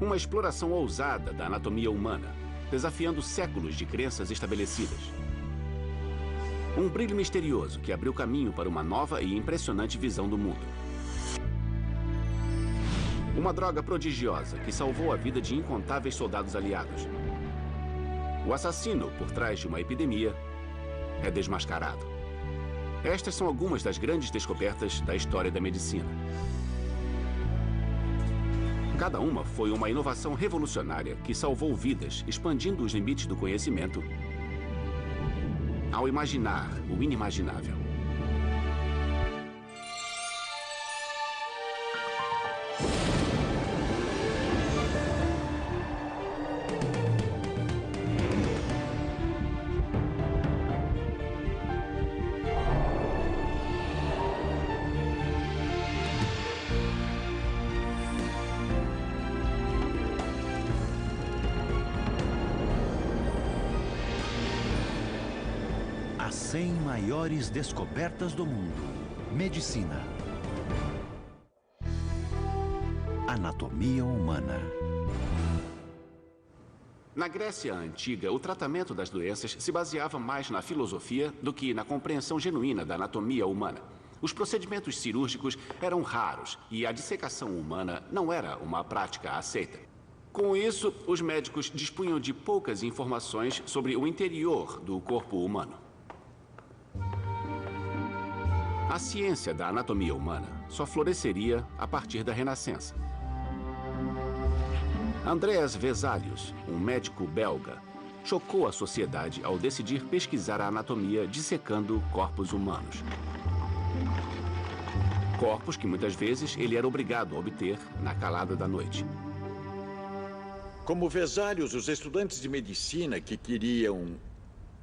Uma exploração ousada da anatomia humana, desafiando séculos de crenças estabelecidas. Um brilho misterioso que abriu caminho para uma nova e impressionante visão do mundo. Uma droga prodigiosa que salvou a vida de incontáveis soldados aliados. O assassino por trás de uma epidemia é desmascarado. Estas são algumas das grandes descobertas da história da medicina. Cada uma foi uma inovação revolucionária que salvou vidas, expandindo os limites do conhecimento ao imaginar o inimaginável. As 100 maiores descobertas do mundo. Medicina. Anatomia humana. Na Grécia Antiga, o tratamento das doenças se baseava mais na filosofia do que na compreensão genuína da anatomia humana. Os procedimentos cirúrgicos eram raros e a dissecação humana não era uma prática aceita. Com isso, os médicos dispunham de poucas informações sobre o interior do corpo humano. A ciência da anatomia humana só floresceria a partir da Renascença. Andreas Vesalius, um médico belga, chocou a sociedade ao decidir pesquisar a anatomia dissecando corpos humanos. Corpos que muitas vezes ele era obrigado a obter na calada da noite. Como Vesalius, os estudantes de medicina que queriam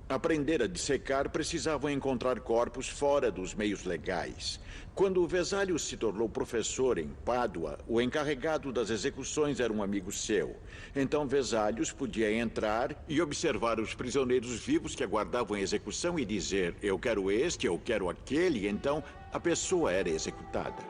aprender a dissecar precisavam encontrar corpos fora dos meios legais. Quando Vesalius se tornou professor em Pádua, o encarregado das execuções era um amigo seu. Então Vesalius podia entrar e observar os prisioneiros vivos que aguardavam a execução e dizer: eu quero este, eu quero aquele, e então a pessoa era executada.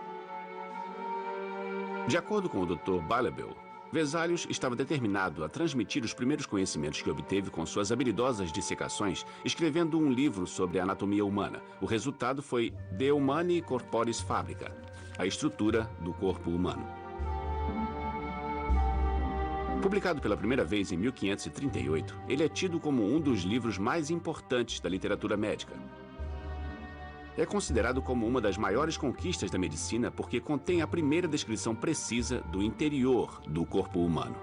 De acordo com o Dr. Ballebel, Vesalius estava determinado a transmitir os primeiros conhecimentos que obteve com suas habilidosas dissecações, escrevendo um livro sobre a anatomia humana. O resultado foi De Humani Corporis Fabrica, a estrutura do corpo humano. Publicado pela primeira vez em 1538, ele é tido como um dos livros mais importantes da literatura médica. É considerado como uma das maiores conquistas da medicina porque contém a primeira descrição precisa do interior do corpo humano.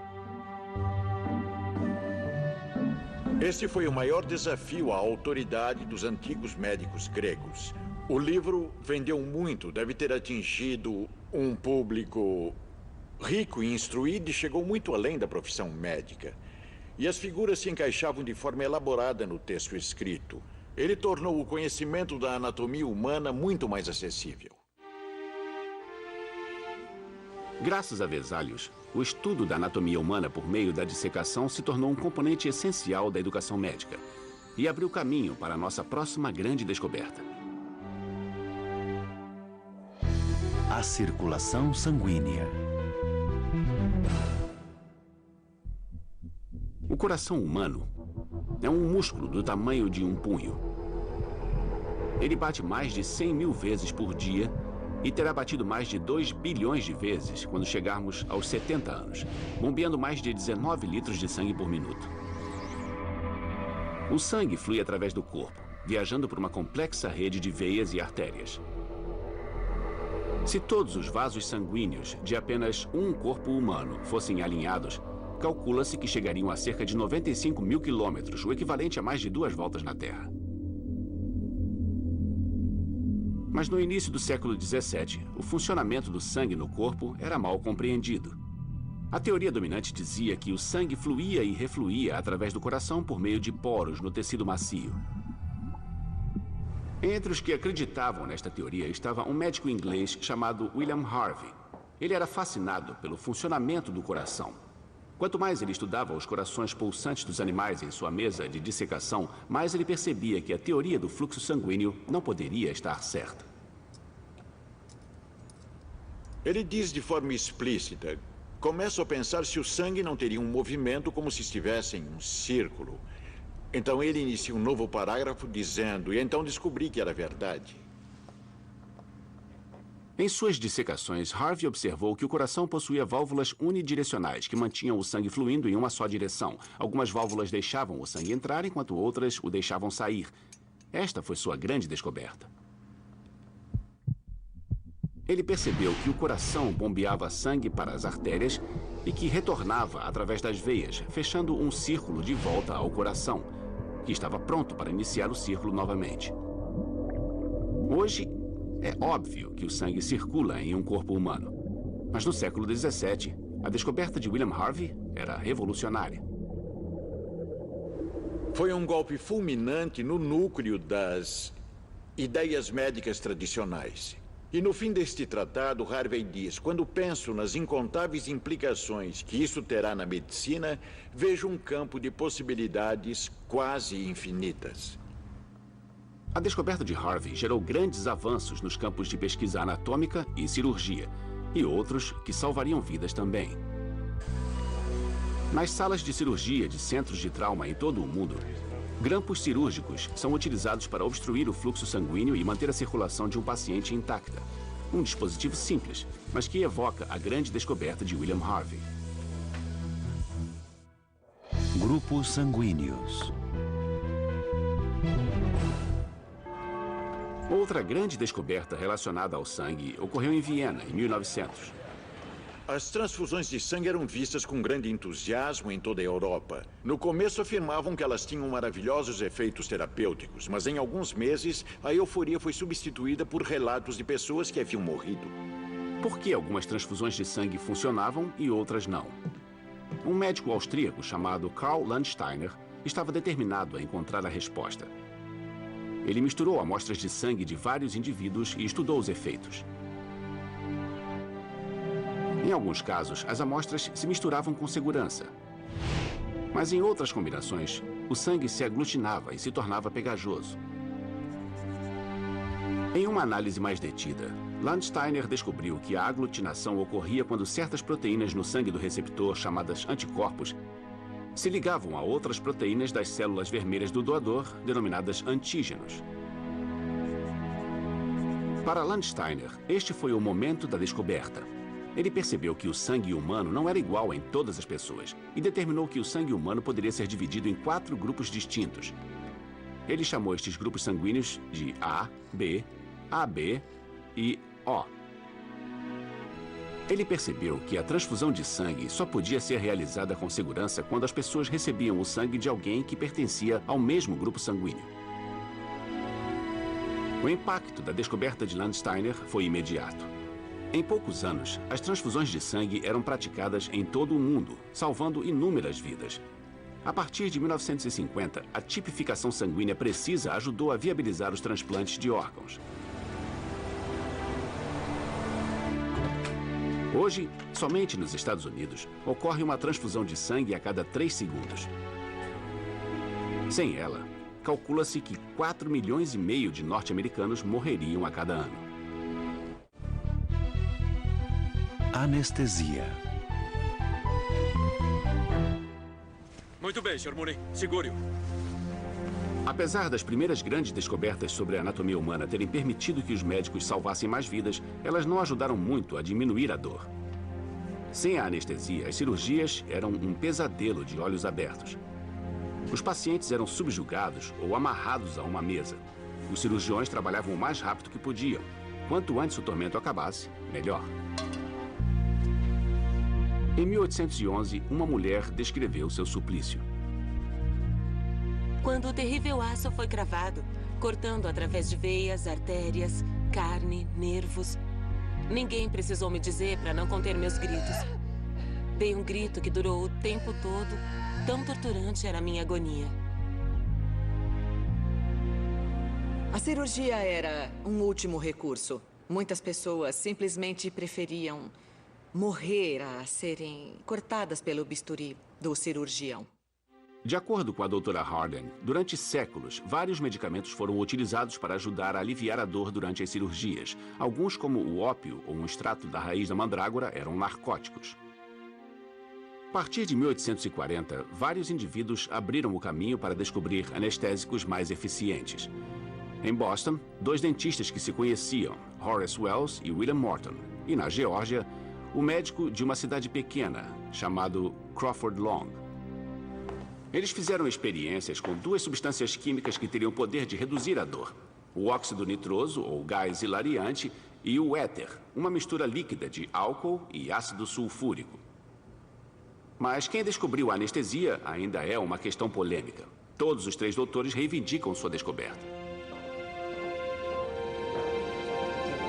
Este foi o maior desafio à autoridade dos antigos médicos gregos. O livro vendeu muito, deve ter atingido um público rico e instruído e chegou muito além da profissão médica. E as figuras se encaixavam de forma elaborada no texto escrito. Ele tornou o conhecimento da anatomia humana muito mais acessível. Graças a Vesalius, o estudo da anatomia humana por meio da dissecação se tornou um componente essencial da educação médica e abriu caminho para a nossa próxima grande descoberta. A circulação sanguínea. O coração humano é um músculo do tamanho de um punho. Ele bate mais de 100 mil vezes por dia e terá batido mais de 2 bilhões de vezes quando chegarmos aos 70 anos, bombeando mais de 19 litros de sangue por minuto. O sangue flui através do corpo, viajando por uma complexa rede de veias e artérias. Se todos os vasos sanguíneos de apenas um corpo humano fossem alinhados, calcula-se que chegariam a cerca de 95 mil quilômetros, o equivalente a mais de 2 voltas na Terra. Mas no início do século XVII, o funcionamento do sangue no corpo era mal compreendido. A teoria dominante dizia que o sangue fluía e refluía através do coração por meio de poros no tecido macio. Entre os que acreditavam nesta teoria estava um médico inglês chamado William Harvey. Ele era fascinado pelo funcionamento do coração. Quanto mais ele estudava os corações pulsantes dos animais em sua mesa de dissecação, mais ele percebia que a teoria do fluxo sanguíneo não poderia estar certa. Ele diz de forma explícita Começo a pensar se o sangue não teria um movimento como se estivesse em um círculo. Então ele inicia um novo parágrafo dizendo, e então descobri que era verdade. Em suas dissecações, Harvey observou que o coração possuía válvulas unidirecionais que mantinham o sangue fluindo em uma só direção. Algumas válvulas deixavam o sangue entrar, enquanto outras o deixavam sair. Esta foi sua grande descoberta. Ele percebeu que o coração bombeava sangue para as artérias e que retornava através das veias, fechando um círculo de volta ao coração, que estava pronto para iniciar o círculo novamente. Hoje, é óbvio que o sangue circula em um corpo humano. Mas no século XVII, a descoberta de William Harvey era revolucionária. Foi um golpe fulminante no núcleo das ideias médicas tradicionais. E no fim deste tratado, Harvey diz, quando penso nas incontáveis implicações que isso terá na medicina, vejo um campo de possibilidades quase infinitas. A descoberta de Harvey gerou grandes avanços nos campos de pesquisa anatômica e cirurgia, e outros que salvariam vidas também. Nas salas de cirurgia de centros de trauma em todo o mundo, grampos cirúrgicos são utilizados para obstruir o fluxo sanguíneo e manter a circulação de um paciente intacta. Um dispositivo simples, mas que evoca a grande descoberta de William Harvey. Grupos sanguíneos. Outra grande descoberta relacionada ao sangue ocorreu em Viena, em 1900. As transfusões de sangue eram vistas com grande entusiasmo em toda a Europa. No começo afirmavam que elas tinham maravilhosos efeitos terapêuticos, mas em alguns meses a euforia foi substituída por relatos de pessoas que haviam morrido. Por que algumas transfusões de sangue funcionavam e outras não? Um médico austríaco chamado Karl Landsteiner estava determinado a encontrar a resposta. Ele misturou amostras de sangue de vários indivíduos e estudou os efeitos. Em alguns casos, as amostras se misturavam com segurança. Mas em outras combinações, o sangue se aglutinava e se tornava pegajoso. Em uma análise mais detida, Landsteiner descobriu que a aglutinação ocorria quando certas proteínas no sangue do receptor, chamadas anticorpos, se ligavam a outras proteínas das células vermelhas do doador, denominadas antígenos. Para Landsteiner, este foi o momento da descoberta. Ele percebeu que o sangue humano não era igual em todas as pessoas e determinou que o sangue humano poderia ser dividido em 4 grupos distintos. Ele chamou estes grupos sanguíneos de A, B, AB e O. Ele percebeu que a transfusão de sangue só podia ser realizada com segurança quando as pessoas recebiam o sangue de alguém que pertencia ao mesmo grupo sanguíneo. O impacto da descoberta de Landsteiner foi imediato. Em poucos anos, as transfusões de sangue eram praticadas em todo o mundo, salvando inúmeras vidas. A partir de 1950, a tipificação sanguínea precisa ajudou a viabilizar os transplantes de órgãos. Hoje, somente nos Estados Unidos, ocorre uma transfusão de sangue a cada 3 segundos. Sem ela, calcula-se que 4,5 milhões de norte-americanos morreriam a cada ano. Anestesia. Muito bem, Sr. Mooney. Segure-o. Apesar das primeiras grandes descobertas sobre a anatomia humana terem permitido que os médicos salvassem mais vidas, elas não ajudaram muito a diminuir a dor. Sem a anestesia, as cirurgias eram um pesadelo de olhos abertos. Os pacientes eram subjugados ou amarrados a uma mesa. Os cirurgiões trabalhavam o mais rápido que podiam. Quanto antes o tormento acabasse, melhor. Em 1811, uma mulher descreveu seu suplício. Quando o terrível aço foi cravado, cortando através de veias, artérias, carne, nervos, ninguém precisou me dizer para não conter meus gritos. Dei um grito que durou o tempo todo, tão torturante era a minha agonia. A cirurgia era um último recurso. Muitas pessoas simplesmente preferiam morrer a serem cortadas pelo bisturi do cirurgião. De acordo com a doutora Harden, durante séculos, vários medicamentos foram utilizados para ajudar a aliviar a dor durante as cirurgias. Alguns, como o ópio ou um extrato da raiz da mandrágora, eram narcóticos. partir de 1840, vários indivíduos abriram o caminho para descobrir anestésicos mais eficientes. Em Boston, 2 dentistas que se conheciam, Horace Wells e William Morton. E na Geórgia, o médico de uma cidade pequena, chamado Crawford Long. Eles fizeram experiências com 2 substâncias químicas que teriam o poder de reduzir a dor. O óxido nitroso, ou gás hilariante, e o éter, uma mistura líquida de álcool e ácido sulfúrico. Mas quem descobriu a anestesia ainda é uma questão polêmica. Todos os 3 doutores reivindicam sua descoberta.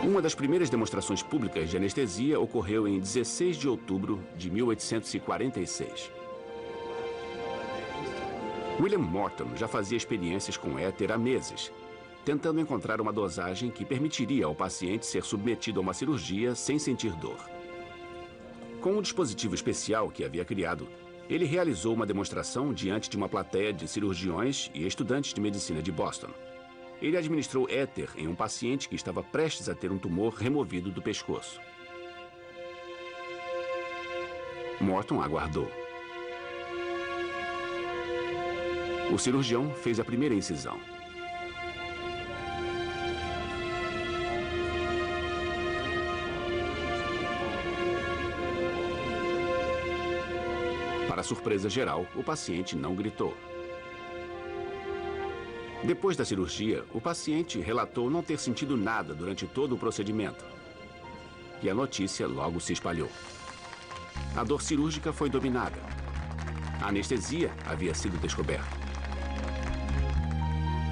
Uma das primeiras demonstrações públicas de anestesia ocorreu em 16 de outubro de 1846. William Morton já fazia experiências com éter há meses, tentando encontrar uma dosagem que permitiria ao paciente ser submetido a uma cirurgia sem sentir dor. Com um dispositivo especial que havia criado, ele realizou uma demonstração diante de uma plateia de cirurgiões e estudantes de medicina de Boston. Ele administrou éter em um paciente que estava prestes a ter um tumor removido do pescoço. Morton aguardou. O cirurgião fez a primeira incisão. Para surpresa geral, o paciente não gritou. Depois da cirurgia, o paciente relatou não ter sentido nada durante todo o procedimento. E a notícia logo se espalhou. A dor cirúrgica foi dominada. A anestesia havia sido descoberta.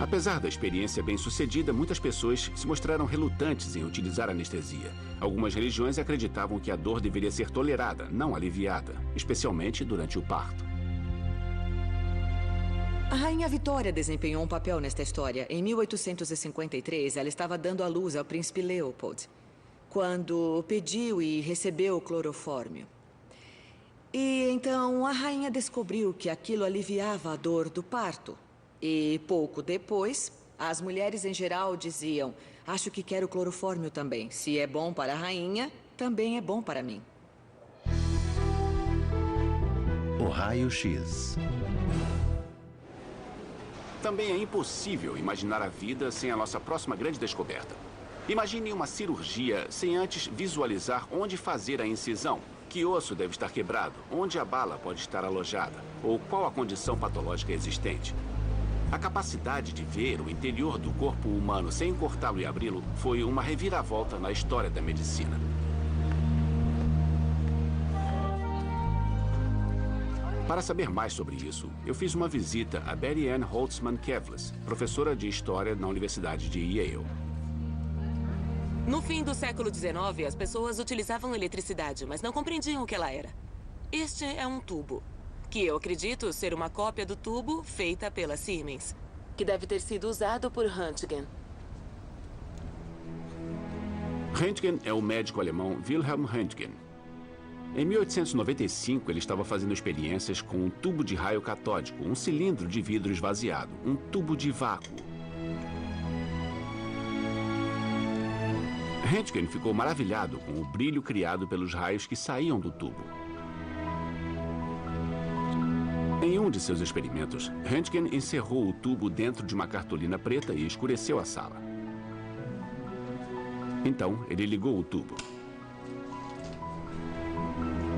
Apesar da experiência bem-sucedida, muitas pessoas se mostraram relutantes em utilizar anestesia. Algumas religiões acreditavam que a dor deveria ser tolerada, não aliviada, especialmente durante o parto. A Rainha Vitória desempenhou um papel nesta história. Em 1853, ela estava dando à luz ao príncipe Leopold, quando pediu e recebeu clorofórmio. E então a rainha descobriu que aquilo aliviava a dor do parto. E pouco depois, as mulheres em geral diziam: acho que quero clorofórmio também. Se é bom para a rainha, também é bom para mim. O raio-x. Também é impossível imaginar a vida sem a nossa próxima grande descoberta. Imagine uma cirurgia sem antes visualizar onde fazer a incisão, que osso deve estar quebrado, onde a bala pode estar alojada, ou qual a condição patológica existente. A capacidade de ver o interior do corpo humano sem cortá-lo e abri-lo foi uma reviravolta na história da medicina. Para saber mais sobre isso, eu fiz uma visita a Betty Ann Holtzman Kevles, professora de História na Universidade de Yale. No fim do século XIX, as pessoas utilizavam eletricidade, mas não compreendiam o que ela era. Este é um tubo, que eu acredito ser uma cópia do tubo feita pela Siemens, que deve ter sido usado por Röntgen. Röntgen é o médico alemão Wilhelm Röntgen. Em 1895, ele estava fazendo experiências com um tubo de raio catódico, um cilindro de vidro esvaziado, um tubo de vácuo. Röntgen ficou maravilhado com o brilho criado pelos raios que saíam do tubo. Em um de seus experimentos, Röntgen encerrou o tubo dentro de uma cartolina preta e escureceu a sala. Então, ele ligou o tubo.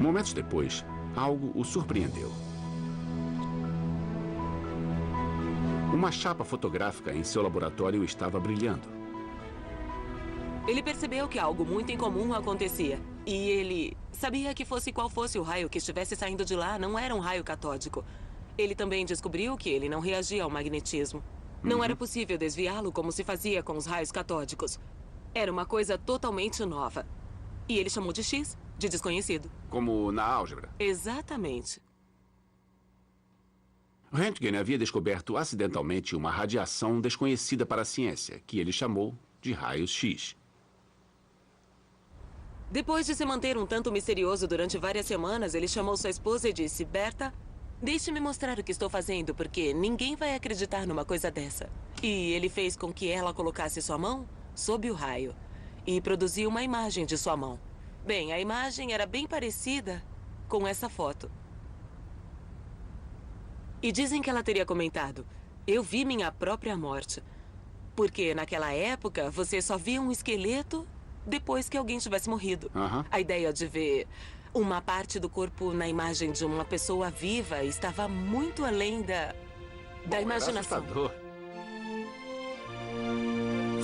Momentos depois, algo o surpreendeu. Uma chapa fotográfica em seu laboratório estava brilhando. Ele percebeu que algo muito incomum acontecia. E ele sabia que fosse qual fosse o raio que estivesse saindo de lá, não era um raio catódico. Ele também descobriu que ele não reagia ao magnetismo. Não era possível desviá-lo como se fazia com os raios catódicos. Era uma coisa totalmente nova. E ele chamou de X, de desconhecido. Como na álgebra? Exatamente. Röntgen havia descoberto acidentalmente uma radiação desconhecida para a ciência, que ele chamou de raios X. Depois de se manter um tanto misterioso durante várias semanas, ele chamou sua esposa e disse: Berta, deixe-me mostrar o que estou fazendo, porque ninguém vai acreditar numa coisa dessa. E ele fez com que ela colocasse sua mão sob o raio e produziu uma imagem de sua mão. Bem, a imagem era bem parecida com essa foto. E dizem que ela teria comentado: eu vi minha própria morte. Porque naquela época, você só via um esqueleto depois que alguém tivesse morrido. A ideia de ver uma parte do corpo na imagem de uma pessoa viva estava muito além da imaginação. Era assustador.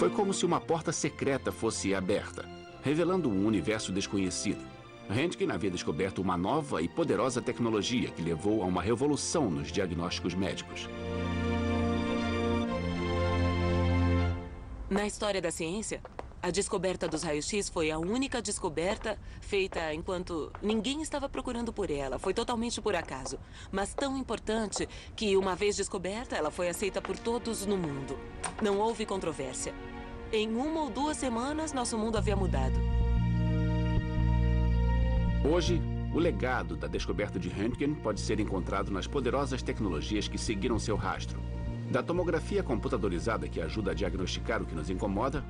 Foi como se uma porta secreta fosse aberta, revelando um universo desconhecido. Röntgen havia descoberto uma nova e poderosa tecnologia que levou a uma revolução nos diagnósticos médicos. Na história da ciência, a descoberta dos raios-x foi a única descoberta feita enquanto ninguém estava procurando por ela. Foi totalmente por acaso, mas tão importante que, uma vez descoberta, ela foi aceita por todos no mundo. Não houve controvérsia. Em 1 ou 2 semanas, nosso mundo havia mudado. Hoje, o legado da descoberta de Röntgen pode ser encontrado nas poderosas tecnologias que seguiram seu rastro. Da tomografia computadorizada que ajuda a diagnosticar o que nos incomoda,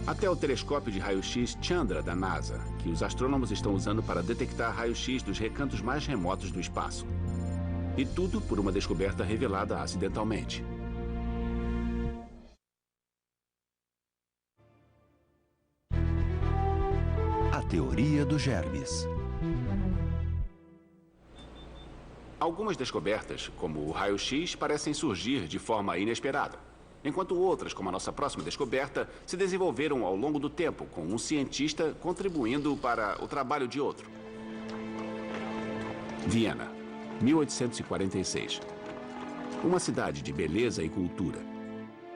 até o telescópio de raio-x Chandra da NASA, que os astrônomos estão usando para detectar raio-x dos recantos mais remotos do espaço. E tudo por uma descoberta revelada acidentalmente. A teoria dos germes. Algumas descobertas, como o raio-x, parecem surgir de forma inesperada, enquanto outras, como a nossa próxima descoberta, se desenvolveram ao longo do tempo, com um cientista contribuindo para o trabalho de outro. Viena, 1846. Uma cidade de beleza e cultura.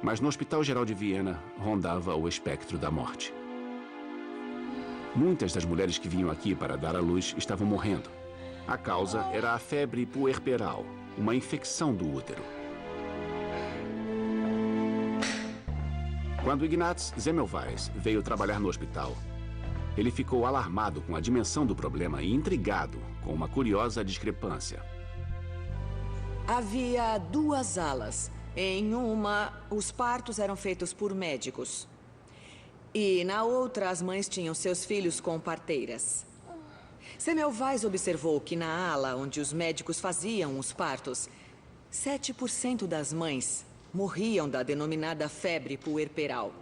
Mas no Hospital Geral de Viena rondava o espectro da morte. Muitas das mulheres que vinham aqui para dar à luz estavam morrendo. A causa era a febre puerperal, uma infecção do útero. Quando Ignaz Semmelweis veio trabalhar no hospital, ele ficou alarmado com a dimensão do problema e intrigado com uma curiosa discrepância. Havia 2 alas. Em uma, os partos eram feitos por médicos. E na outra, as mães tinham seus filhos com parteiras. Semmelweis observou que na ala onde os médicos faziam os partos, 7% das mães morriam da denominada febre puerperal.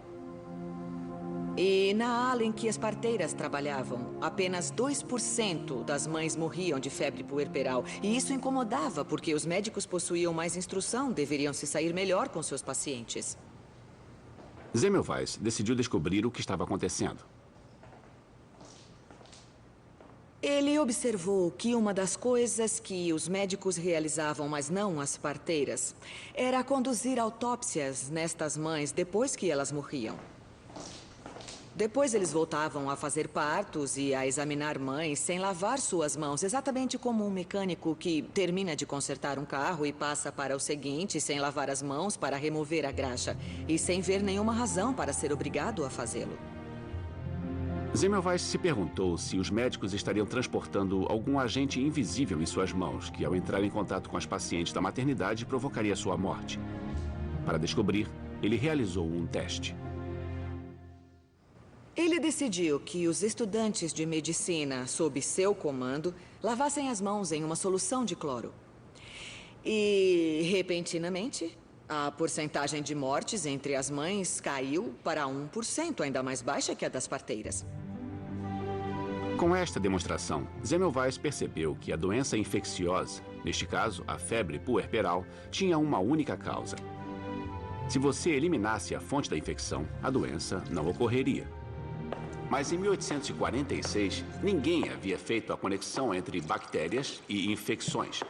E na ala em que as parteiras trabalhavam, apenas 2% das mães morriam de febre puerperal. E isso incomodava, porque os médicos possuíam mais instrução, deveriam se sair melhor com seus pacientes. Semmelweis decidiu descobrir o que estava acontecendo. Ele observou que uma das coisas que os médicos realizavam, mas não as parteiras, era conduzir autópsias nestas mães depois que elas morriam. Depois eles voltavam a fazer partos e a examinar mães sem lavar suas mãos, exatamente como um mecânico que termina de consertar um carro e passa para o seguinte sem lavar as mãos para remover a graxa e sem ver nenhuma razão para ser obrigado a fazê-lo. Semmelweis se perguntou se os médicos estariam transportando algum agente invisível em suas mãos, que ao entrar em contato com as pacientes da maternidade provocaria sua morte. Para descobrir, ele realizou um teste. Ele decidiu que os estudantes de medicina, sob seu comando, lavassem as mãos em uma solução de cloro. E, repentinamente, a porcentagem de mortes entre as mães caiu para 1%, ainda mais baixa que a das parteiras. Com esta demonstração, Semmelweis percebeu que a doença infecciosa, neste caso a febre puerperal, tinha uma única causa. Se você eliminasse a fonte da infecção, a doença não ocorreria. Mas em 1846, ninguém havia feito a conexão entre bactérias e infecções.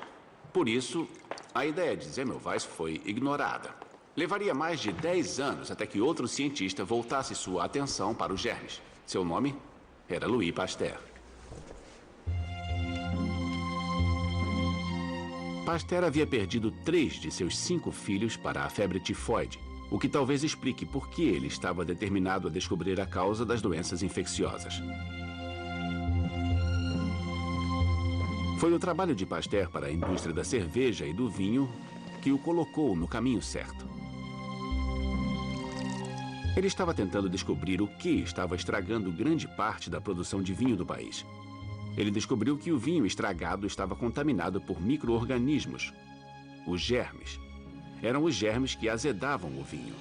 Por isso, a ideia de Semmelweis foi ignorada. Levaria mais de 10 anos até que outro cientista voltasse sua atenção para os germes. Seu nome era Louis Pasteur. Pasteur havia perdido 3 de seus 5 filhos para a febre tifoide, o que talvez explique por que ele estava determinado a descobrir a causa das doenças infecciosas. Foi o trabalho de Pasteur para a indústria da cerveja e do vinho que o colocou no caminho certo. Ele estava tentando descobrir o que estava estragando grande parte da produção de vinho do país. Ele descobriu que o vinho estragado estava contaminado por micro-organismos. os germes. Eram os germes que azedavam o vinho.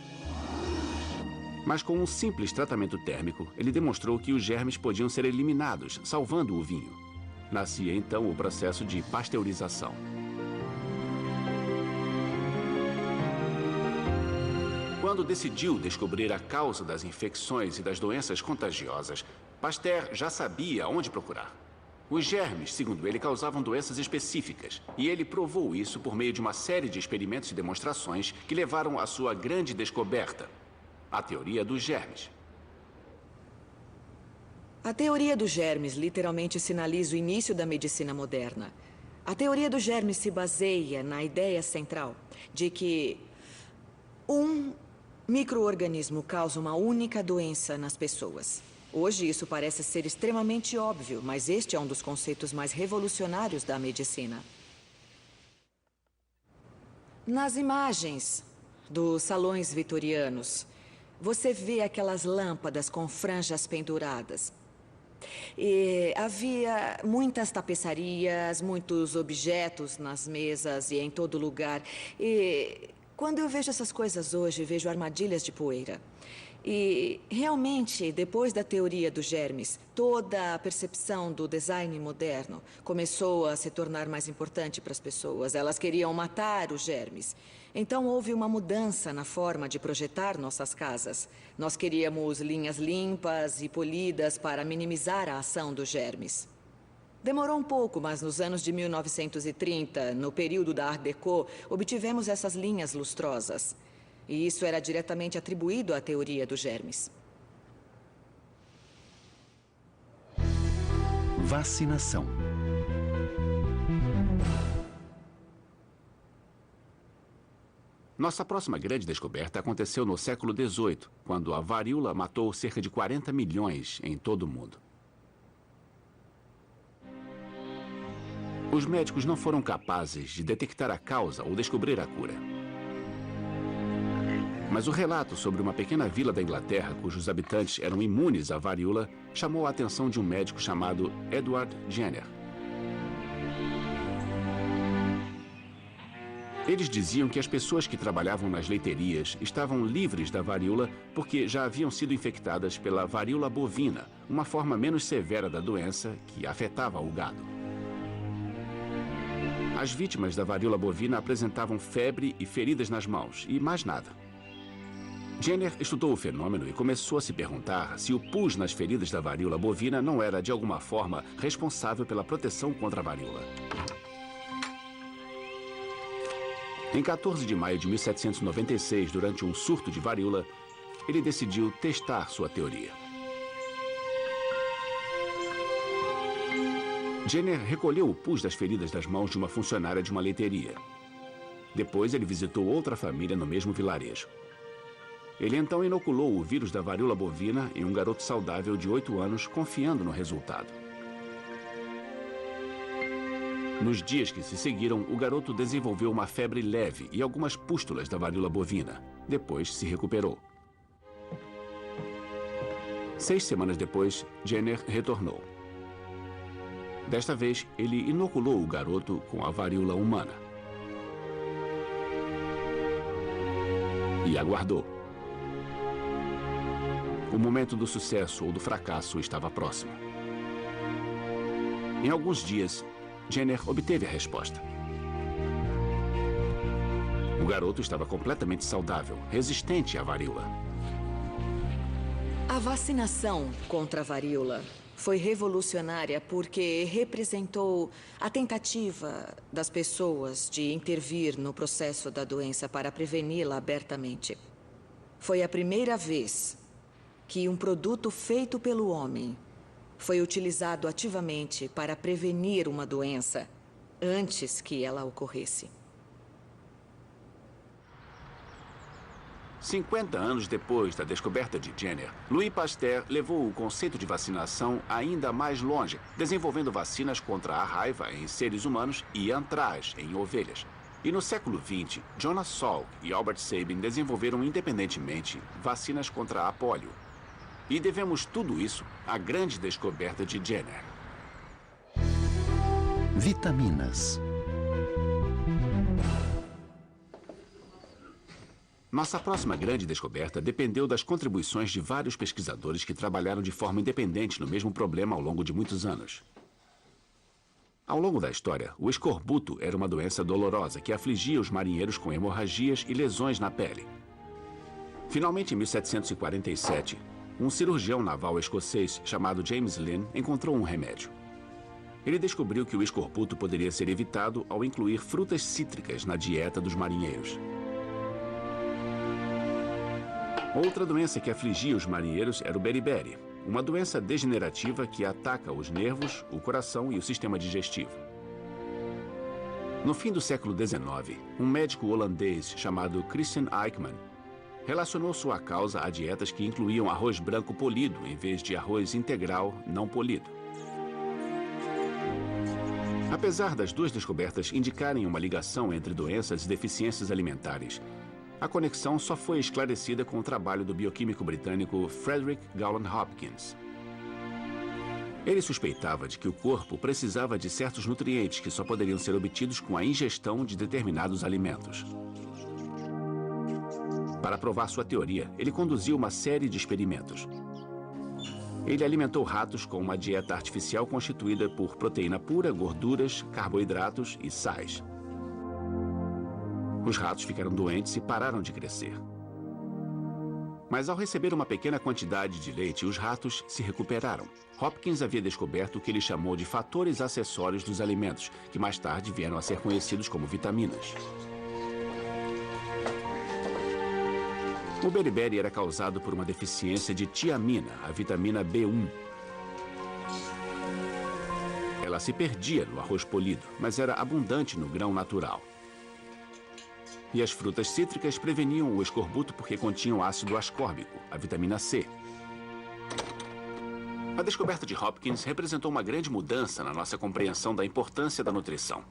Mas com um simples tratamento térmico, ele demonstrou que os germes podiam ser eliminados, salvando o vinho. Nascia então o processo de pasteurização. Quando decidiu descobrir a causa das infecções e das doenças contagiosas, Pasteur já sabia onde procurar. Os germes, segundo ele, causavam doenças específicas, e ele provou isso por meio de uma série de experimentos e demonstrações que levaram à sua grande descoberta, a teoria dos germes. A teoria dos germes literalmente sinaliza o início da medicina moderna. A teoria dos germes se baseia na ideia central de que um micro-organismo causa uma única doença nas pessoas. Hoje isso parece ser extremamente óbvio, mas este é um dos conceitos mais revolucionários da medicina. Nas imagens dos salões vitorianos, você vê aquelas lâmpadas com franjas penduradas. E havia muitas tapeçarias, muitos objetos nas mesas e em todo lugar. E quando eu vejo essas coisas hoje, vejo armadilhas de poeira. E realmente, depois da teoria dos germes, toda a percepção do design moderno começou a se tornar mais importante para as pessoas. Elas queriam matar os germes. Então houve uma mudança na forma de projetar nossas casas. Nós queríamos linhas limpas e polidas para minimizar a ação dos germes. Demorou um pouco, mas nos anos de 1930, no período da Art Deco, obtivemos essas linhas lustrosas. E isso era diretamente atribuído à teoria dos germes. Vacinação. Nossa próxima grande descoberta aconteceu no século XVIII, quando a varíola matou cerca de 40 milhões em todo o mundo. Os médicos não foram capazes de detectar a causa ou descobrir a cura. Mas o relato sobre uma pequena vila da Inglaterra, cujos habitantes eram imunes à varíola, chamou a atenção de um médico chamado Edward Jenner. Eles diziam que as pessoas que trabalhavam nas leiterias estavam livres da varíola porque já haviam sido infectadas pela varíola bovina, uma forma menos severa da doença que afetava o gado. As vítimas da varíola bovina apresentavam febre e feridas nas mãos, e mais nada. Jenner estudou o fenômeno e começou a se perguntar se o pus nas feridas da varíola bovina não era, de alguma forma, responsável pela proteção contra a varíola. Em 14 de maio de 1796, durante um surto de varíola, ele decidiu testar sua teoria. Jenner recolheu o pus das feridas das mãos de uma funcionária de uma leiteria. Depois, ele visitou outra família no mesmo vilarejo. Ele então inoculou o vírus da varíola bovina em um garoto saudável de 8 anos, confiando no resultado. Nos dias que se seguiram, o garoto desenvolveu uma febre leve e algumas pústulas da varíola bovina. Depois se recuperou. 6 semanas depois, Jenner retornou. Desta vez, ele inoculou o garoto com a varíola humana. E aguardou. O momento do sucesso ou do fracasso estava próximo. Em alguns dias, Jenner obteve a resposta. O garoto estava completamente saudável, resistente à varíola. A vacinação contra a varíola foi revolucionária porque representou a tentativa das pessoas de intervir no processo da doença para preveni-la abertamente. Foi a primeira vez que um produto feito pelo homem foi utilizado ativamente para prevenir uma doença antes que ela ocorresse. 50 anos depois da descoberta de Jenner, Louis Pasteur levou o conceito de vacinação ainda mais longe, desenvolvendo vacinas contra a raiva em seres humanos e antraz em ovelhas. E no século XX, Jonas Salk e Albert Sabin desenvolveram independentemente vacinas contra a pólio. E devemos tudo isso à grande descoberta de Jenner. Vitaminas. Nossa próxima grande descoberta dependeu das contribuições de vários pesquisadores que trabalharam de forma independente no mesmo problema ao longo de muitos anos. Ao longo da história, o escorbuto era uma doença dolorosa que afligia os marinheiros com hemorragias e lesões na pele. Finalmente, em 1747, um cirurgião naval escocês chamado James Lynn encontrou um remédio. Ele descobriu que o escorbuto poderia ser evitado ao incluir frutas cítricas na dieta dos marinheiros. Outra doença que afligia os marinheiros era o beriberi, uma doença degenerativa que ataca os nervos, o coração e o sistema digestivo. No fim do século XIX, um médico holandês chamado Christian Eijkman relacionou sua causa a dietas que incluíam arroz branco polido em vez de arroz integral não polido. Apesar das duas descobertas indicarem uma ligação entre doenças e deficiências alimentares, a conexão só foi esclarecida com o trabalho do bioquímico britânico Frederick Gowland Hopkins. Ele suspeitava de que o corpo precisava de certos nutrientes que só poderiam ser obtidos com a ingestão de determinados alimentos. Para provar sua teoria, ele conduziu uma série de experimentos. Ele alimentou ratos com uma dieta artificial constituída por proteína pura, gorduras, carboidratos e sais. Os ratos ficaram doentes e pararam de crescer. Mas ao receber uma pequena quantidade de leite, os ratos se recuperaram. Hopkins havia descoberto o que ele chamou de fatores acessórios dos alimentos, que mais tarde vieram a ser conhecidos como vitaminas. O beriberi era causado por uma deficiência de tiamina, a vitamina B1. Ela se perdia no arroz polido, mas era abundante no grão natural. E as frutas cítricas preveniam o escorbuto porque continham ácido ascórbico, a vitamina C. A descoberta de Hopkins representou uma grande mudança na nossa compreensão da importância da nutrição.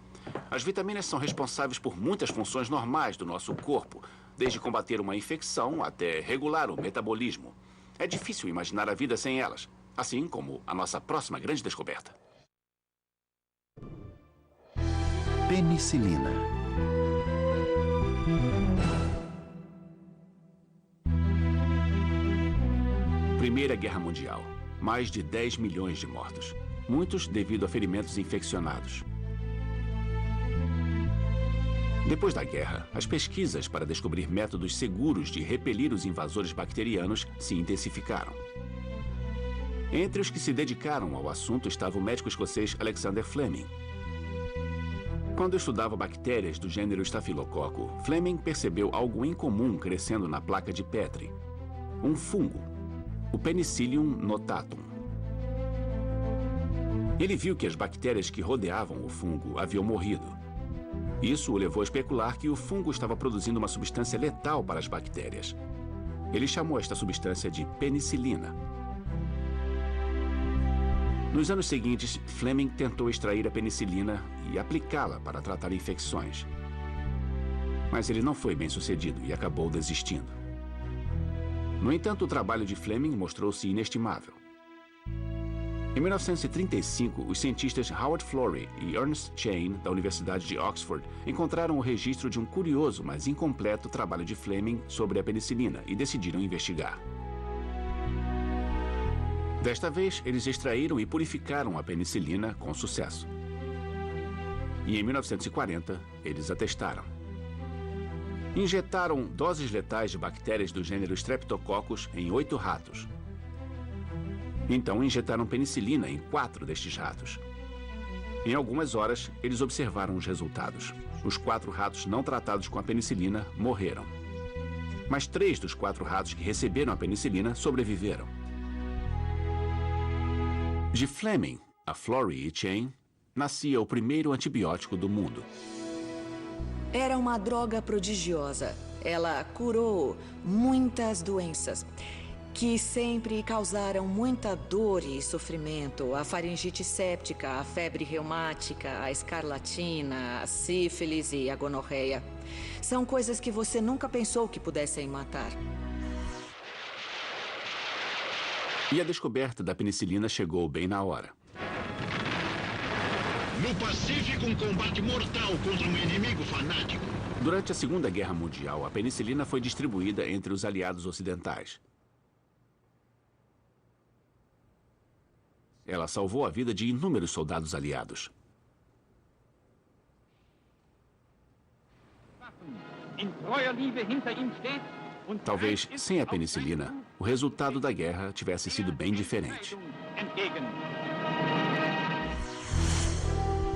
As vitaminas são responsáveis por muitas funções normais do nosso corpo, desde combater uma infecção até regular o metabolismo. É difícil imaginar a vida sem elas, assim como a nossa próxima grande descoberta. Penicilina. Primeira Guerra Mundial. Mais de 10 milhões de mortos. Muitos devido a ferimentos infeccionados. Depois da guerra, as pesquisas para descobrir métodos seguros de repelir os invasores bacterianos se intensificaram. Entre os que se dedicaram ao assunto estava o médico escocês Alexander Fleming. Quando estudava bactérias do gênero Staphylococcus, Fleming percebeu algo incomum crescendo na placa de Petri. Um fungo, o Penicillium notatum. Ele viu que as bactérias que rodeavam o fungo haviam morrido. Isso o levou a especular que o fungo estava produzindo uma substância letal para as bactérias. Ele chamou esta substância de penicilina. Nos anos seguintes, Fleming tentou extrair a penicilina e aplicá-la para tratar infecções. Mas ele não foi bem sucedido e acabou desistindo. No entanto, o trabalho de Fleming mostrou-se inestimável. Em 1935, os cientistas Howard Florey e Ernst Chain, da Universidade de Oxford, encontraram o registro de um curioso, mas incompleto trabalho de Fleming sobre a penicilina e decidiram investigar. Desta vez, eles extraíram e purificaram a penicilina com sucesso. E em 1940, eles a testaram. Injetaram doses letais de bactérias do gênero Streptococcus em 8 ratos. Então, injetaram penicilina em 4 destes ratos. Em algumas horas, eles observaram os resultados. Os 4 ratos não tratados com a penicilina morreram. Mas 3 dos 4 ratos que receberam a penicilina sobreviveram. De Fleming, a Florey e Chain, nascia o primeiro antibiótico do mundo. Era uma droga prodigiosa. Ela curou muitas doenças que sempre causaram muita dor e sofrimento. A faringite séptica, a febre reumática, a escarlatina, a sífilis e a gonorreia. São coisas que você nunca pensou que pudessem matar. E a descoberta da penicilina chegou bem na hora. No Pacífico, um combate mortal contra um inimigo fanático. Durante a Segunda Guerra Mundial, a penicilina foi distribuída entre os aliados ocidentais. Ela salvou a vida de inúmeros soldados aliados. Talvez, sem a penicilina, o resultado da guerra tivesse sido bem diferente.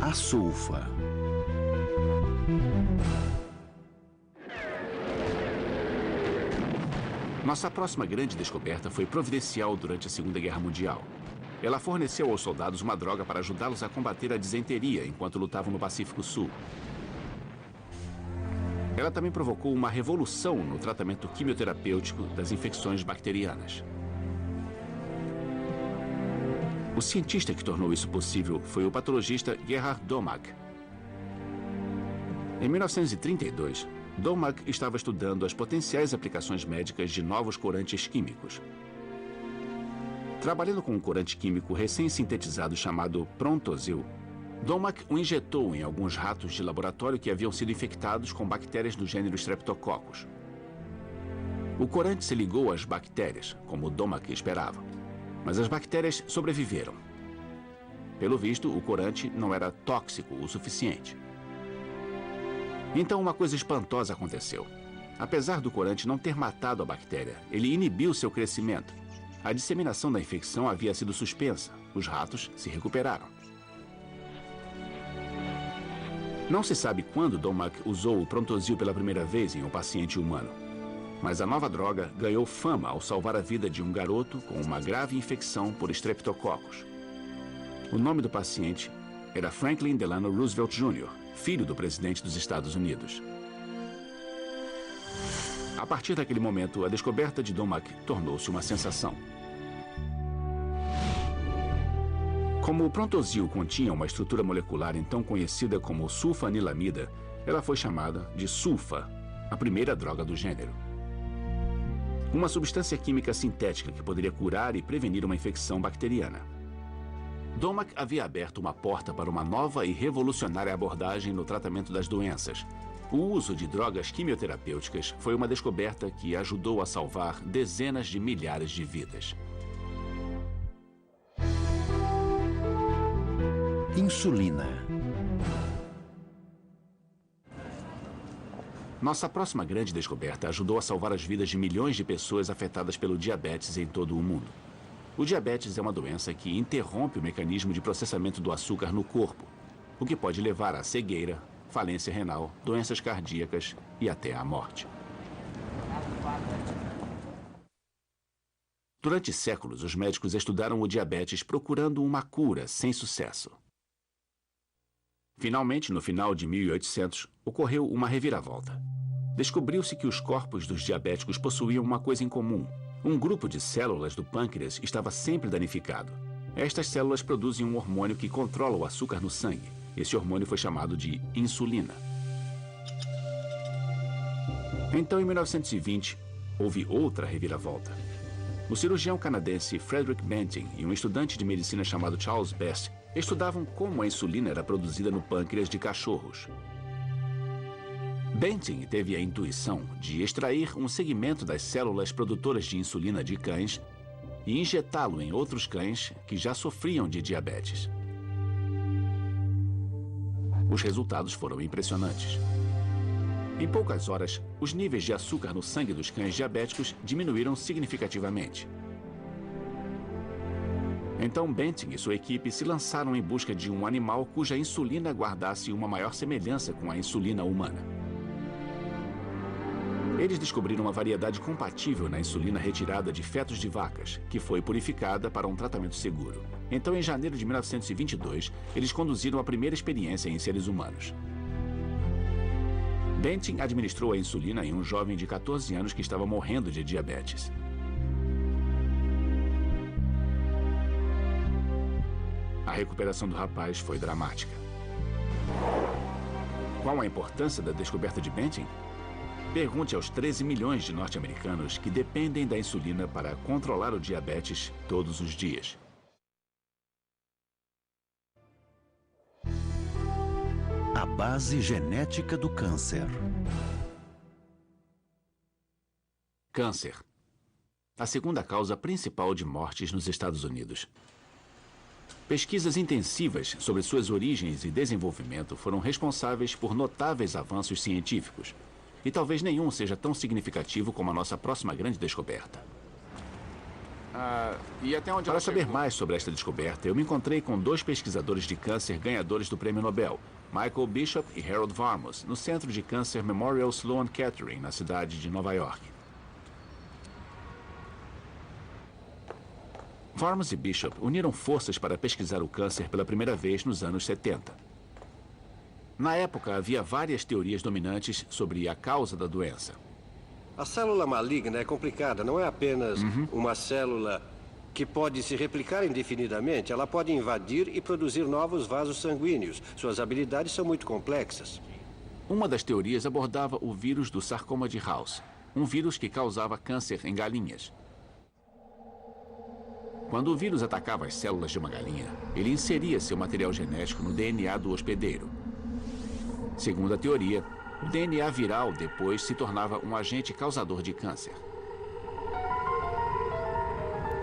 A sulfa. Nossa próxima grande descoberta foi providencial durante a Segunda Guerra Mundial. Ela forneceu aos soldados uma droga para ajudá-los a combater a disenteria enquanto lutavam no Pacífico Sul. Ela também provocou uma revolução no tratamento quimioterapêutico das infecções bacterianas. O cientista que tornou isso possível foi o patologista Gerhard Domag. Em 1932, Domag estava estudando as potenciais aplicações médicas de novos corantes químicos. Trabalhando com um corante químico recém-sintetizado chamado Prontosil, Domag o injetou em alguns ratos de laboratório que haviam sido infectados com bactérias do gênero Streptococcus. O corante se ligou às bactérias, como Domag esperava, mas as bactérias sobreviveram. Pelo visto, o corante não era tóxico o suficiente. Então, uma coisa espantosa aconteceu. Apesar do corante não ter matado a bactéria, ele inibiu seu crescimento. A disseminação da infecção havia sido suspensa. Os ratos se recuperaram. Não se sabe quando Domag usou o Prontosil pela primeira vez em um paciente humano. Mas a nova droga ganhou fama ao salvar a vida de um garoto com uma grave infecção por Streptococcus. O nome do paciente era Franklin Delano Roosevelt Jr., filho do presidente dos Estados Unidos. A partir daquele momento, a descoberta de Domag tornou-se uma sensação. Como o Prontosil continha uma estrutura molecular então conhecida como sulfanilamida, ela foi chamada de sulfa, a primeira droga do gênero. Uma substância química sintética que poderia curar e prevenir uma infecção bacteriana. Domag havia aberto uma porta para uma nova e revolucionária abordagem no tratamento das doenças. O uso de drogas quimioterapêuticas foi uma descoberta que ajudou a salvar dezenas de milhares de vidas. Insulina. Nossa próxima grande descoberta ajudou a salvar as vidas de milhões de pessoas afetadas pelo diabetes em todo o mundo. O diabetes é uma doença que interrompe o mecanismo de processamento do açúcar no corpo, o que pode levar à cegueira, falência renal, doenças cardíacas e até à morte. Durante séculos, os médicos estudaram o diabetes procurando uma cura sem sucesso. Finalmente, no final de 1800, ocorreu uma reviravolta. Descobriu-se que os corpos dos diabéticos possuíam uma coisa em comum. Um grupo de células do pâncreas estava sempre danificado. Estas células produzem um hormônio que controla o açúcar no sangue. Esse hormônio foi chamado de insulina. Então, em 1920, houve outra reviravolta. O cirurgião canadense Frederick Banting e um estudante de medicina chamado Charles Best estudavam como a insulina era produzida no pâncreas de cachorros. Banting teve a intuição de extrair um segmento das células produtoras de insulina de cães e injetá-lo em outros cães que já sofriam de diabetes. Os resultados foram impressionantes. Em poucas horas, os níveis de açúcar no sangue dos cães diabéticos diminuíram significativamente. Então, Banting e sua equipe se lançaram em busca de um animal cuja insulina guardasse uma maior semelhança com a insulina humana. Eles descobriram uma variedade compatível na insulina retirada de fetos de vacas, que foi purificada para um tratamento seguro. Então, em janeiro de 1922, eles conduziram a primeira experiência em seres humanos. Banting administrou a insulina em um jovem de 14 anos que estava morrendo de diabetes. A recuperação do rapaz foi dramática. Qual a importância da descoberta de Banting? Pergunte aos 13 milhões de norte-americanos que dependem da insulina para controlar o diabetes todos os dias. A base genética do câncer. Câncer. A segunda causa principal de mortes nos Estados Unidos. Pesquisas intensivas sobre suas origens e desenvolvimento foram responsáveis por notáveis avanços científicos. E talvez nenhum seja tão significativo como a nossa próxima grande descoberta. Para saber mais sobre esta descoberta, eu me encontrei com 2 pesquisadores de câncer ganhadores do Prêmio Nobel, Michael Bishop e Harold Varmus, no Centro de Câncer Memorial Sloan Kettering, na cidade de Nova York. Varmus e Bishop uniram forças para pesquisar o câncer pela primeira vez nos anos 70. Na época, havia várias teorias dominantes sobre a causa da doença. A célula maligna é complicada, não é apenas uma célula que pode se replicar indefinidamente. Ela pode invadir e produzir novos vasos sanguíneos. Suas habilidades são muito complexas. Uma das teorias abordava o vírus do sarcoma de House, um vírus que causava câncer em galinhas. Quando o vírus atacava as células de uma galinha, ele inseria seu material genético no DNA do hospedeiro. Segundo a teoria, o DNA viral depois se tornava um agente causador de câncer.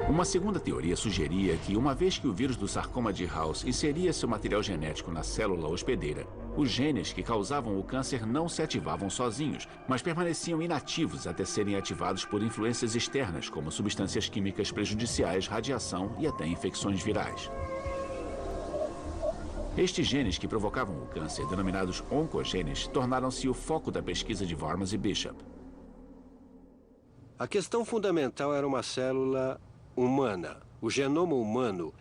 Uma segunda teoria sugeria que, uma vez que o vírus do sarcoma de House inseria seu material genético na célula hospedeira, os genes que causavam o câncer não se ativavam sozinhos, mas permaneciam inativos até serem ativados por influências externas, como substâncias químicas prejudiciais, radiação e até infecções virais. Estes genes que provocavam o câncer, denominados oncogenes, tornaram-se o foco da pesquisa de Varmus e Bishop. A questão fundamental era uma célula humana. O genoma humano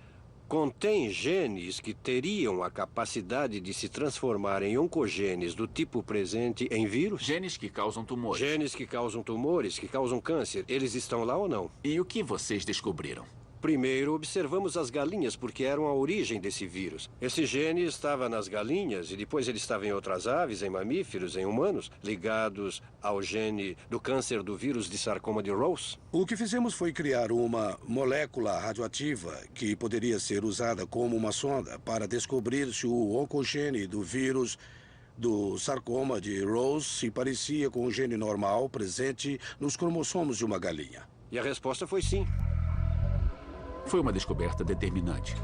contém genes que teriam a capacidade de se transformar em oncogenes do tipo presente em vírus? Genes que causam tumores. Genes que causam tumores, que causam câncer. Eles estão lá ou não? E o que vocês descobriram? Primeiro, observamos as galinhas, porque eram a origem desse vírus. Esse gene estava nas galinhas e depois ele estava em outras aves, em mamíferos, em humanos, ligados ao gene do câncer do vírus de sarcoma de Rose. O que fizemos foi criar uma molécula radioativa que poderia ser usada como uma sonda para descobrir se o oncogene do vírus do sarcoma de Rose se parecia com o gene normal presente nos cromossomos de uma galinha. E a resposta foi sim. Foi uma descoberta determinante.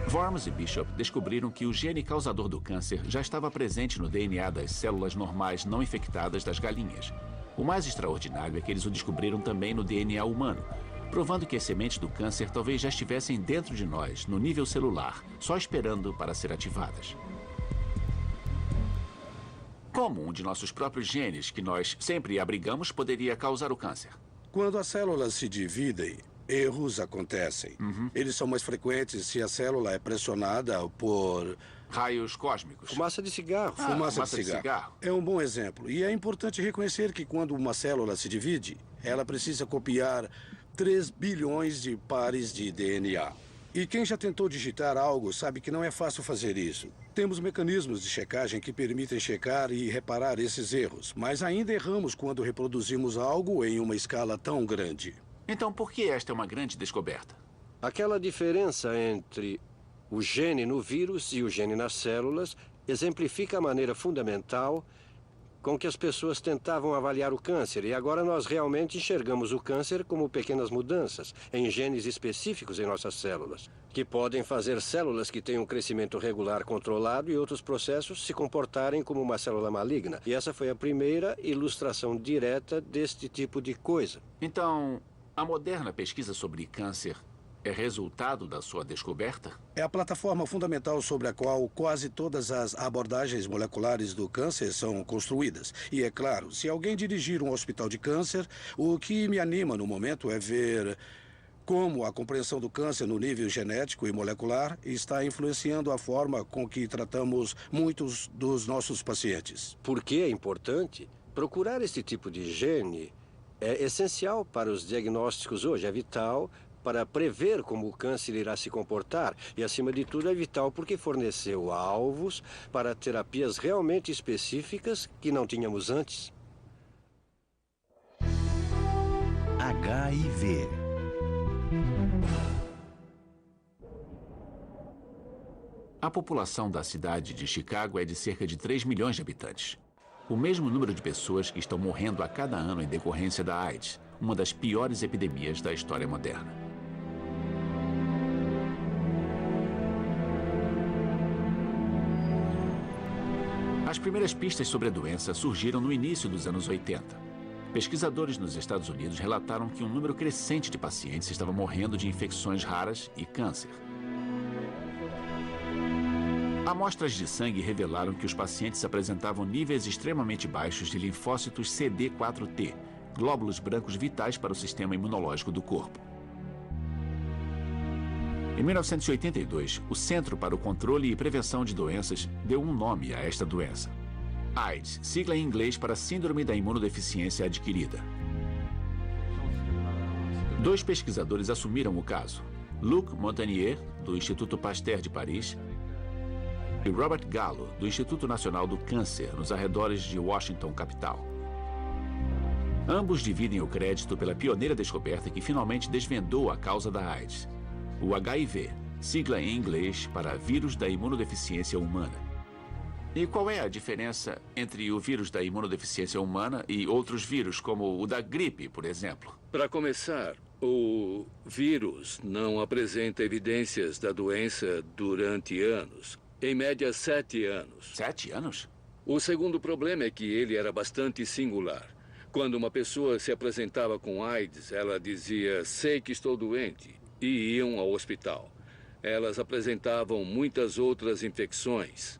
Varmus e Bishop descobriram que o gene causador do câncer já estava presente no DNA das células normais não infectadas das galinhas. O mais extraordinário é que eles o descobriram também no DNA humano, provando que as sementes do câncer talvez já estivessem dentro de nós, no nível celular, só esperando para ser ativadas. Como um de nossos próprios genes, que nós sempre abrigamos, poderia causar o câncer? Quando as células se dividem, erros acontecem. Eles são mais frequentes se a célula é pressionada por raios cósmicos. Fumaça de cigarro. Fumaça de cigarro. É um bom exemplo. E é importante reconhecer que quando uma célula se divide, ela precisa copiar 3 bilhões de pares de DNA. E quem já tentou digitar algo sabe que não é fácil fazer isso. Temos mecanismos de checagem que permitem checar e reparar esses erros, mas ainda erramos quando reproduzimos algo em uma escala tão grande. Então, por que esta é uma grande descoberta? Aquela diferença entre o gene no vírus e o gene nas células exemplifica a maneira fundamental com que as pessoas tentavam avaliar o câncer. E agora nós realmente enxergamos o câncer como pequenas mudanças em genes específicos em nossas células, que podem fazer células que têm um crescimento regular controlado e outros processos se comportarem como uma célula maligna. E essa foi a primeira ilustração direta deste tipo de coisa. Então, a moderna pesquisa sobre câncer é resultado da sua descoberta? É a plataforma fundamental sobre a qual quase todas as abordagens moleculares do câncer são construídas. E é claro, se alguém dirigir um hospital de câncer, o que me anima no momento é ver como a compreensão do câncer no nível genético e molecular está influenciando a forma com que tratamos muitos dos nossos pacientes. Por que é importante? Procurar esse tipo de gene é essencial para os diagnósticos hoje, é vital para prever como o câncer irá se comportar e, acima de tudo, é vital porque forneceu alvos para terapias realmente específicas que não tínhamos antes. HIV. A população da cidade de Chicago é de cerca de 3 milhões de habitantes. O mesmo número de pessoas que estão morrendo a cada ano em decorrência da AIDS, uma das piores epidemias da história moderna. As primeiras pistas sobre a doença surgiram no início dos anos 80. Pesquisadores nos Estados Unidos relataram que um número crescente de pacientes estava morrendo de infecções raras e câncer. Amostras de sangue revelaram que os pacientes apresentavam níveis extremamente baixos de linfócitos CD4T, glóbulos brancos vitais para o sistema imunológico do corpo. Em 1982, o Centro para o Controle e Prevenção de Doenças deu um nome a esta doença. AIDS, sigla em inglês para Síndrome da Imunodeficiência Adquirida. 2 pesquisadores assumiram o caso. Luc Montagnier, do Instituto Pasteur de Paris, e Robert Gallo, do Instituto Nacional do Câncer, nos arredores de Washington, capital. Ambos dividem o crédito pela pioneira descoberta que finalmente desvendou a causa da AIDS. O HIV, sigla em inglês para Vírus da Imunodeficiência Humana. E qual é a diferença entre o vírus da imunodeficiência humana e outros vírus, como o da gripe, por exemplo? Para começar, o vírus não apresenta evidências da doença durante anos. Em média, 7 anos. 7 anos? O segundo problema é que ele era bastante singular. Quando uma pessoa se apresentava com AIDS, ela dizia, sei que estou doente, e iam ao hospital. Elas apresentavam muitas outras infecções.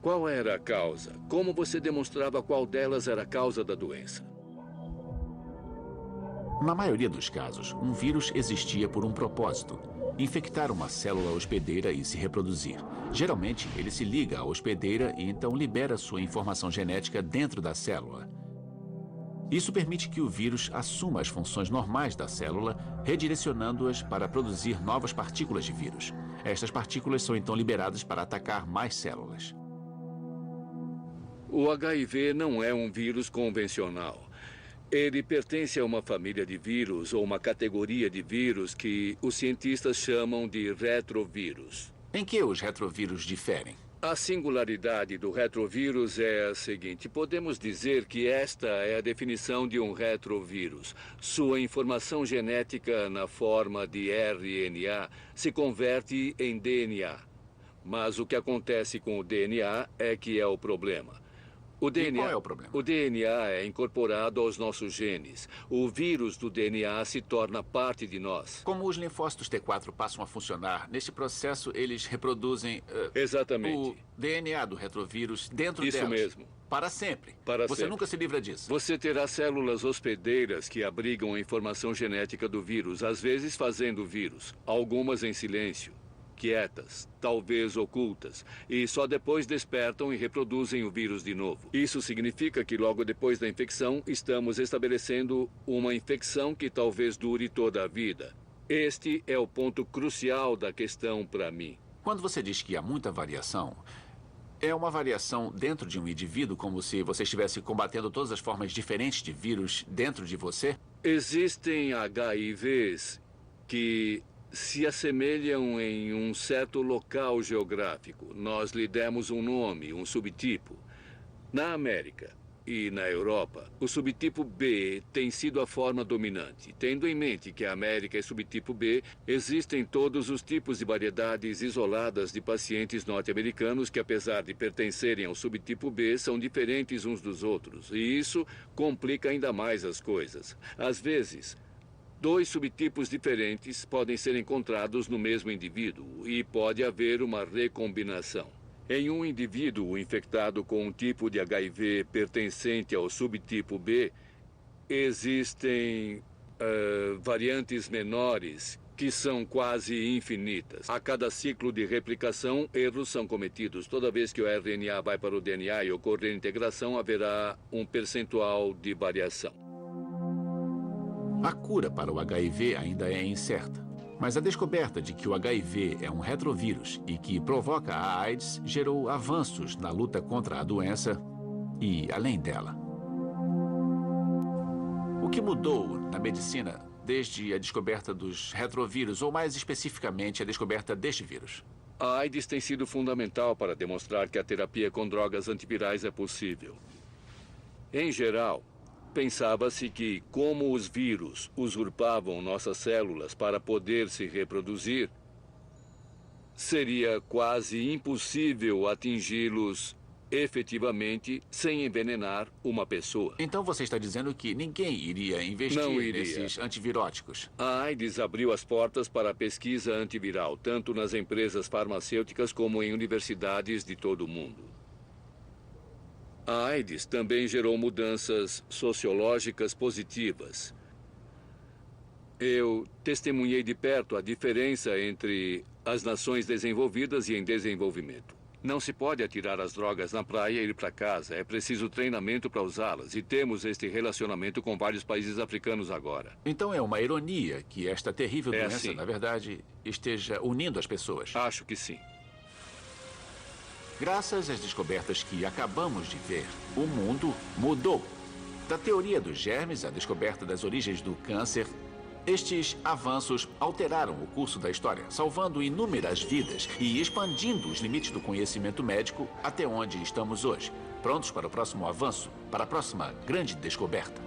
Qual era a causa? Como você demonstrava qual delas era a causa da doença? Na maioria dos casos, um vírus existia por um propósito: infectar uma célula hospedeira e se reproduzir. Geralmente, ele se liga à hospedeira e então libera sua informação genética dentro da célula. Isso permite que o vírus assuma as funções normais da célula, redirecionando-as para produzir novas partículas de vírus. Estas partículas são então liberadas para atacar mais células. O HIV não é um vírus convencional. Ele pertence a uma família de vírus ou uma categoria de vírus que os cientistas chamam de retrovírus. Em que os retrovírus diferem? A singularidade do retrovírus é a seguinte: podemos dizer que esta é a definição de um retrovírus. Sua informação genética na forma de RNA se converte em DNA. Mas o que acontece com o DNA é que é o problema. E qual é o problema? O DNA é incorporado aos nossos genes. O vírus do DNA se torna parte de nós. Como os linfócitos T4 passam a funcionar, nesse processo eles reproduzem exatamente o DNA do retrovírus dentro delas. Isso mesmo. Para sempre. Para Você sempre. nunca se livra disso. Você terá células hospedeiras que abrigam a informação genética do vírus, às vezes fazendo o vírus, algumas em silêncio, quietas, talvez ocultas, e só depois despertam e reproduzem o vírus de novo. Isso significa que logo depois da infecção, estamos estabelecendo uma infecção que talvez dure toda a vida. Este é o ponto crucial da questão para mim. Quando você diz que há muita variação, é uma variação dentro de um indivíduo, como se você estivesse combatendo todas as formas diferentes de vírus dentro de você? Existem HIVs que se assemelham em um certo local geográfico. Nós lhe demos um nome, um subtipo. Na América e na Europa, o subtipo B tem sido a forma dominante. Tendo em mente que a América é subtipo B, existem todos os tipos de variedades isoladas de pacientes norte-americanos que, apesar de pertencerem ao subtipo B, são diferentes uns dos outros. E isso complica ainda mais as coisas. Às vezes, 2 subtipos diferentes podem ser encontrados no mesmo indivíduo e pode haver uma recombinação. Em um indivíduo infectado com um tipo de HIV pertencente ao subtipo B, existem variantes menores que são quase infinitas. A cada ciclo de replicação, erros são cometidos. Toda vez que o RNA vai para o DNA e ocorrer integração, haverá um percentual de variação. A cura para o HIV ainda é incerta, mas a descoberta de que o HIV é um retrovírus e que provoca a AIDS gerou avanços na luta contra a doença e além dela. O que mudou na medicina desde a descoberta dos retrovírus, ou mais especificamente a descoberta deste vírus? A AIDS tem sido fundamental para demonstrar que a terapia com drogas antivirais é possível. Em geral, pensava-se que, como os vírus usurpavam nossas células para poder se reproduzir, seria quase impossível atingi-los efetivamente sem envenenar uma pessoa. Então você está dizendo que ninguém iria investir nesses antiviróticos? A AIDS abriu as portas para a pesquisa antiviral, tanto nas empresas farmacêuticas como em universidades de todo o mundo. A AIDS também gerou mudanças sociológicas positivas. Eu testemunhei de perto a diferença entre as nações desenvolvidas e em desenvolvimento. Não se pode atirar as drogas na praia e ir para casa. É preciso treinamento para usá-las. E temos este relacionamento com vários países africanos agora. Então é uma ironia que esta terrível doença, na verdade, esteja unindo as pessoas. Acho que sim. Graças às descobertas que acabamos de ver, o mundo mudou. Da teoria dos germes à descoberta das origens do câncer, estes avanços alteraram o curso da história, salvando inúmeras vidas e expandindo os limites do conhecimento médico até onde estamos hoje. Prontos para o próximo avanço, para a próxima grande descoberta.